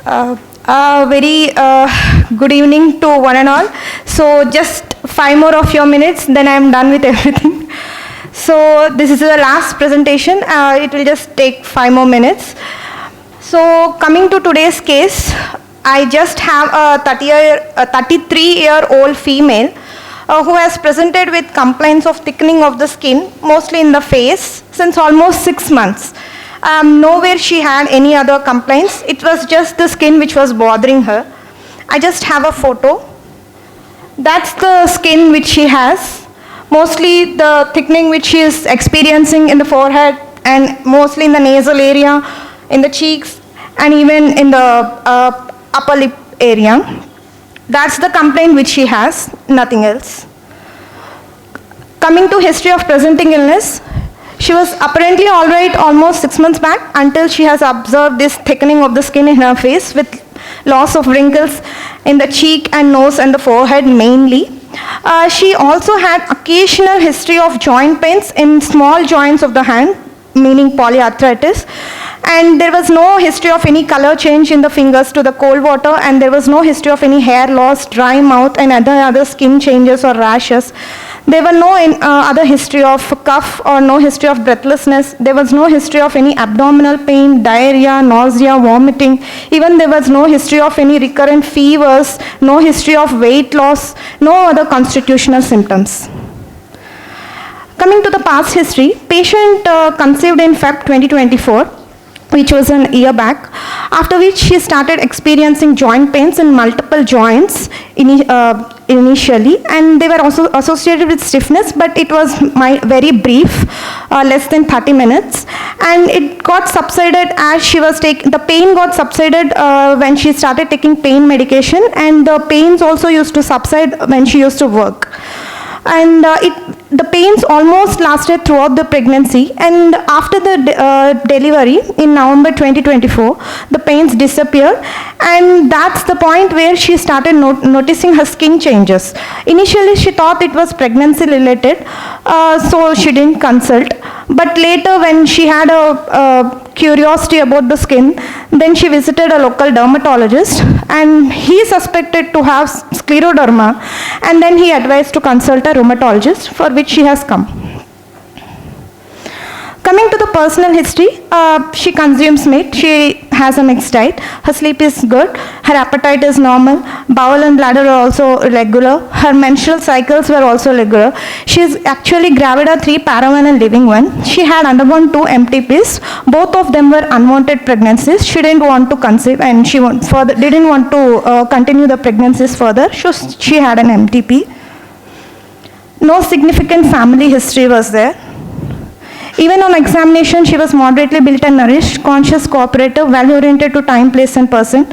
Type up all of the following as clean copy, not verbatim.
Very good evening to one and all. So just 5 more of your minutes, then I am done with everything. So this is the last presentation. It will just take 5 more minutes. So coming to today's case, I just have a 33-year-old female who has presented with complaints of thickening of the skin, mostly in the face, since almost 6 months. Nowhere she had any other complaints. It was just the skin which was bothering her. I just have a photo. That's the skin which she has. Mostly the thickening which she is experiencing in the forehead and mostly in the nasal area, in the cheeks, and even in the upper lip area. That's the complaint which she has, nothing else. Coming to history of presenting illness, she was apparently all right almost 6 months back until she has observed this thickening of the skin in her face with loss of wrinkles in the cheek and nose and the forehead mainly. She also had occasional history of joint pains in small joints of the hand, meaning polyarthritis. And there was no history of any color change in the fingers to the cold water, and there was no history of any hair loss, dry mouth, and other skin changes or rashes. There were no other history of cough or no history of breathlessness. There was no history of any abdominal pain, diarrhea, nausea, vomiting. Even there was no history of any recurrent fevers, no history of weight loss, no other constitutional symptoms. Coming to the past history, patient conceived in Feb 2024, which was an year back, after which she started experiencing joint pains in multiple joints initially, and they were also associated with stiffness, but it was very brief, less than 30 minutes, and it got subsided as she was the pain got subsided when she started taking pain medication, and the pains also used to subside when she used to work. And the pains almost lasted throughout the pregnancy, and after the delivery in November 2024, the pains disappeared, and that's the point where she started noticing her skin changes. Initially, she thought it was pregnancy related, so she didn't consult. But later, when she had a curiosity about the skin, then she visited a local dermatologist, and he suspected to have scleroderma, and then he advised to consult a rheumatologist, for which she has come. Coming to the personal history, she consumes meat, she has a mixed diet, her sleep is good, her appetite is normal, bowel and bladder are also regular, her menstrual cycles were also regular. She is actually gravida 3, para-1 and living 1. She had undergone 2 MTPs, both of them were unwanted pregnancies. She didn't want to conceive and she didn't want to continue the pregnancies further, so she had an MTP. No significant family history was there. Even on examination, she was moderately built and nourished, conscious, cooperative, well-oriented to time, place, and person.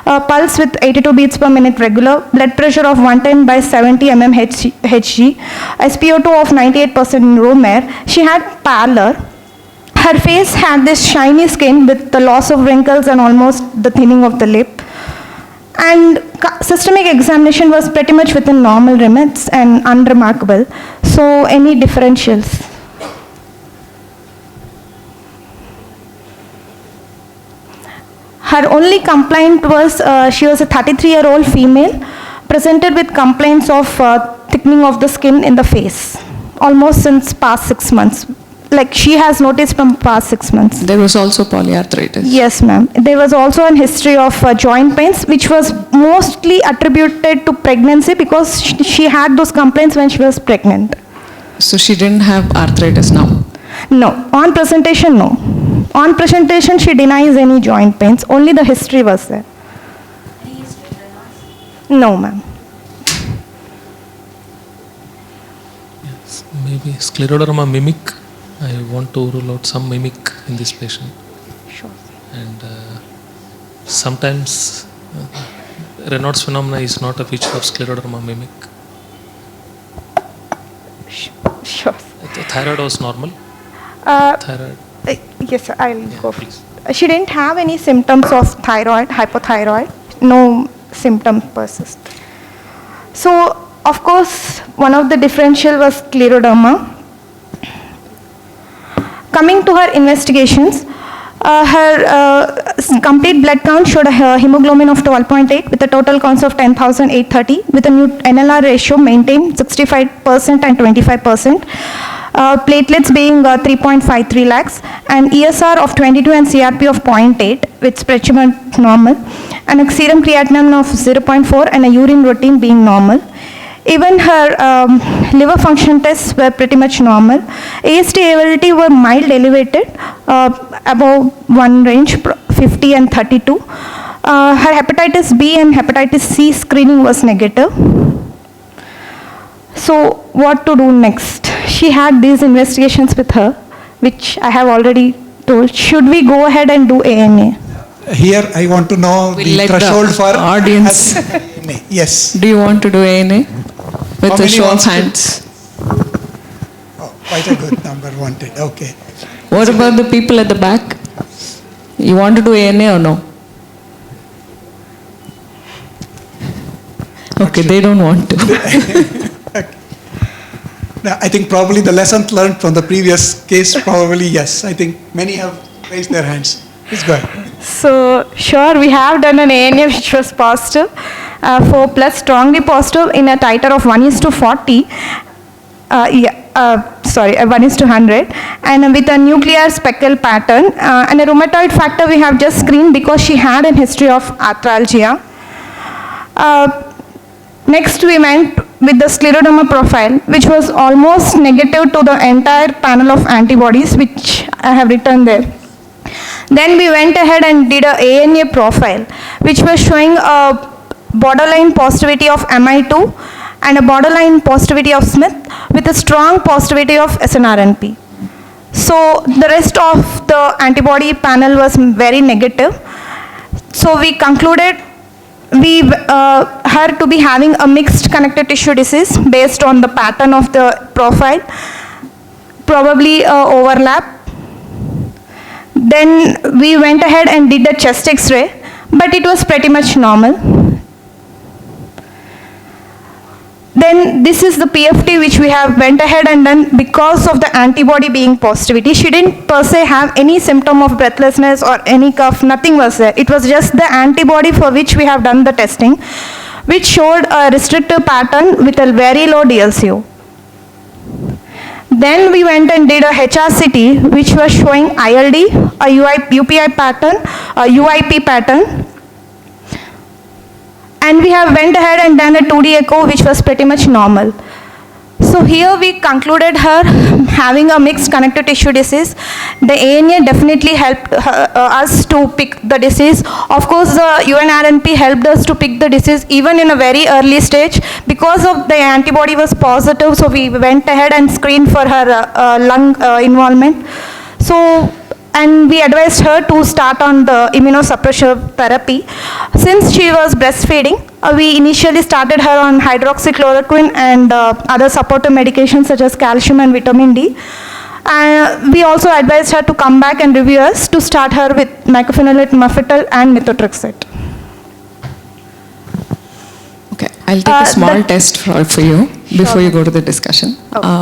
Pulse with 82 beats per minute regular, blood pressure of 110 by 70 mmHg, SpO2 of 98% in room air. She had pallor. Her face had this shiny skin with the loss of wrinkles and almost the thinning of the lip. And systemic examination was pretty much within normal limits and unremarkable. So any differentials? Her only complaint was she was a 33-year-old female, presented with complaints of thickening of the skin in the face, almost since past 6 months. Like she has noticed from past 6 months. There was also polyarthritis. Yes, ma'am. There was also a history of joint pains, which was mostly attributed to pregnancy because she had those complaints when she was pregnant. So she didn't have arthritis now? No. On presentation, no. On presentation, she denies any joint pains. Only the history was there. Any history? No, ma'am. Yes, maybe scleroderma mimic. I want to rule out some mimic in this patient. Sure. And sometimes Raynaud's phenomena is not a feature of scleroderma mimic. Sure. The thyroid was normal. Thyroid. Yes, I'll go first. She didn't have any symptoms of thyroid, hypothyroid. No symptoms persist. So, of course, one of the differential was scleroderma. Coming to her investigations, Her complete blood count showed a hemoglobin of 12.8 with a total counts of 10,830 with a new NLR ratio maintained 65% and 25%. Platelets being 3.53 lakhs and ESR of 22 and CRP of 0.8 with pretty much normal and a serum creatinine of 0.4 and a urine routine being normal. Even her liver function tests were pretty much normal. AST ALT were mild elevated, above one range, 50 and 32. Her hepatitis B and hepatitis C screening was negative. So what to do next? She had these investigations with her, which I have already told. Should we go ahead and do ANA? Here I want to know We'll the let threshold the for audience. ANA. Yes. Do you want to do ANA? With How a many show of wants to? hands. Oh, quite a good number wanted. Okay. What about the people at the back? You want to do ANA or no? Okay, they don't want to. Now, I think probably the lesson learned from the previous case, probably yes. I think many have raised their hands. Please go ahead. So, sure, we have done an ANA which was positive, 4 plus strongly positive in a titer of 1:40, 1:100, and with a nuclear speckle pattern, and a rheumatoid factor we have just screened because she had a history of arthralgia. Next, we went with the scleroderma profile, which was almost negative to the entire panel of antibodies, which I have written there. Then we went ahead and did a ANA profile, which was showing a borderline positivity of MI2 and a borderline positivity of Smith with a strong positivity of SNRNP. So the rest of the antibody panel was very negative. So we concluded her to be having a mixed connective tissue disease based on the pattern of the profile, probably overlap. Then we went ahead and did the chest X-ray, but it was pretty much normal. Then this is the PFT which we have went ahead and done because of the antibody being positivity. She didn't per se have any symptom of breathlessness or any cough, nothing was there. It was just the antibody for which we have done the testing, which showed a restrictive pattern with a very low DLCO. Then we went and did a HRCT, which was showing ILD, a UPI pattern, a UIP pattern. And we have went ahead and done a 2D echo, which was pretty much normal. So here we concluded her having a mixed connective tissue disease. The ANA definitely helped us to pick the disease. Of course, the UNRNP helped us to pick the disease even in a very early stage because of the antibody was positive. So we went ahead and screened for her lung involvement. So, and we advised her to start on the immunosuppressive therapy. Since she was breastfeeding, we initially started her on hydroxychloroquine and other supportive medications such as calcium and vitamin D. We also advised her to come back and review us to start her with mycophenolate mofetil and methotrexate. Okay, I'll take a small test for you before you go to the discussion. Okay.